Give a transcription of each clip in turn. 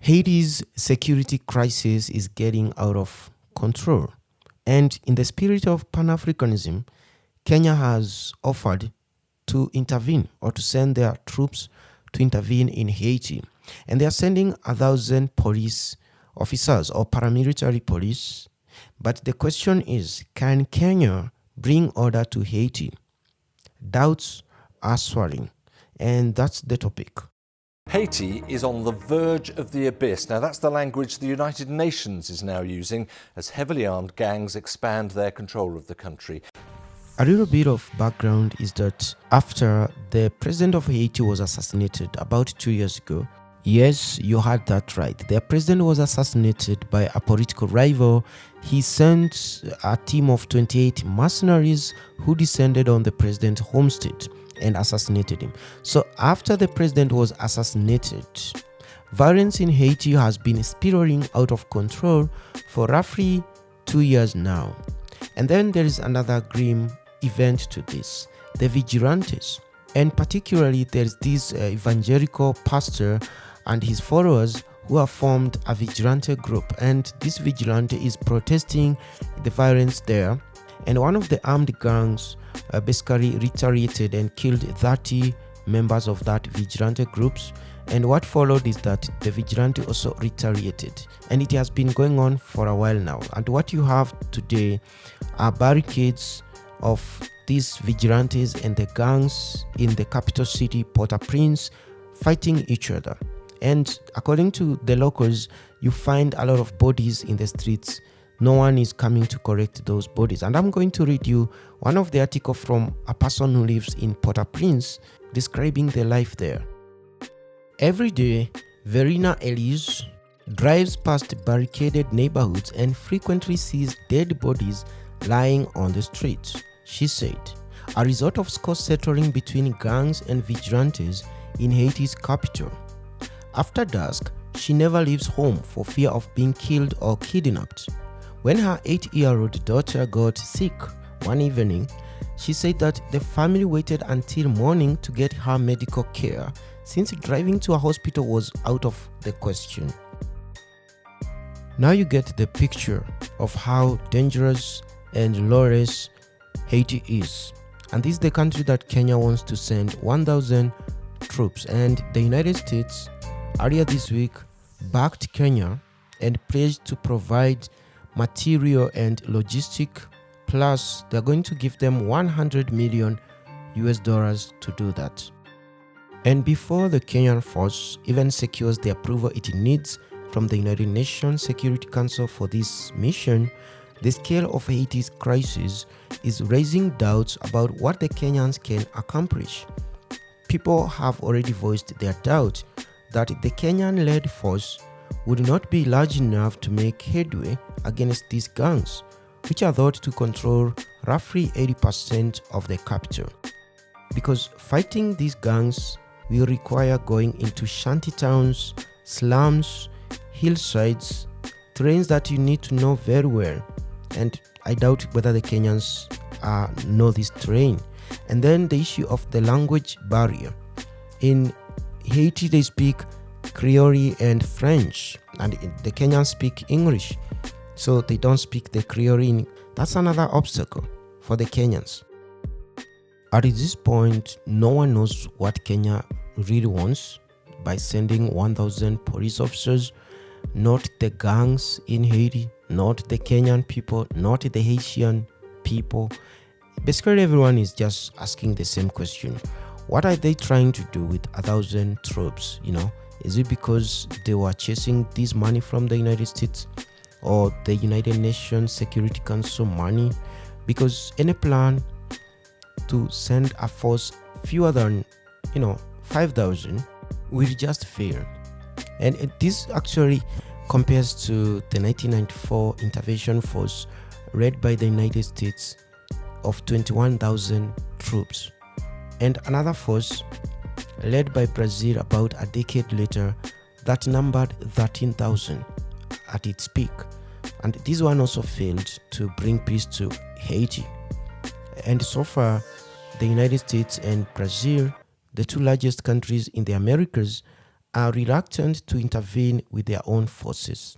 Haiti's security crisis is getting out of control. And in the spirit of Pan-Africanism, Kenya has offered to intervene or to send their troops to intervene in Haiti. And they are sending 1,000 police officers or paramilitary police. But the question is, can Kenya bring order to Haiti? Doubts are swirling, and that's the topic. Haiti is on the verge of the abyss. Now, that's the language the United Nations is now using as heavily armed gangs expand their control of the country. A little bit of background is that after the president of Haiti was assassinated about 2 years ago, yes, you heard that right. The president was assassinated by a political rival. He sent a team of 28 mercenaries who descended on the president's homestead and assassinated him. So after the president was assassinated, violence in Haiti has been spiraling out of control for roughly 2 years now. And then there is another grim event to this, the vigilantes. And particularly there's this evangelical pastor and his followers who have formed a vigilante group, and this vigilante is protesting the violence there. And one of the armed gangs basically retaliated and killed 30 members of that vigilante groups. And what followed is that the vigilante also retaliated, and it has been going on for a while now. And what you have today are barricades of these vigilantes and the gangs in the capital city, Port-au-Prince, fighting each other. And according to the locals, you find a lot of bodies in the streets. No one is coming to correct those bodies. And I'm going to read you one of the articles from a person who lives in Port-au-Prince describing the life there. Every day, Verena Elise drives past barricaded neighborhoods and frequently sees dead bodies lying on the streets. She said, a result of scores settling between gangs and vigilantes in Haiti's capital. After dusk, she never leaves home for fear of being killed or kidnapped. When her 8-year-old daughter got sick one evening, she said that the family waited until morning to get her medical care, since driving to a hospital was out of the question. Now you get the picture of how dangerous and lawless Haiti is. And this is the country that Kenya wants to send 1,000 troops. And the United States earlier this week backed Kenya and pledged to provide material and logistic, plus they're going to give them $100 million to do that. And before the Kenyan force even secures the approval it needs from the United Nations Security Council for this mission, the scale of Haiti's crisis is raising doubts about what the Kenyans can accomplish. People have already voiced their doubt that the Kenyan-led force would not be large enough to make headway against these gangs, which are thought to control roughly 80% of the capital. Because fighting these gangs will require going into shanty towns, slums, hillsides, terrains that you need to know very well. And I doubt whether the Kenyans know this terrain. And then the issue of the language barrier. In Haiti, they speak Creole and French, and the Kenyans speak English, so they don't speak the Creole. That's another obstacle for the Kenyans. At this point, no one knows what Kenya really wants by sending 1,000 police officers, not the gangs in Haiti, not the Kenyan people, not the Haitian people. Basically, everyone is just asking the same question. What are they trying to do with 1,000 troops? Is it because they were chasing this money from the United States or the United Nations Security Council money? Because any plan to send a force fewer than 5,000 will just fail. And this actually compares to the 1994 intervention force led by the United States of 21,000 troops, and another force led by Brazil about a decade later that numbered 13,000 at its peak. And this one also failed to bring peace to Haiti. And so far, the United States and Brazil, the two largest countries in the Americas, are reluctant to intervene with their own forces.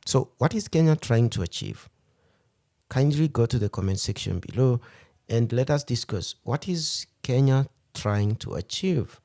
So what is Kenya trying to achieve? Kindly go to the comment section below and let us discuss what is Kenya trying to achieve.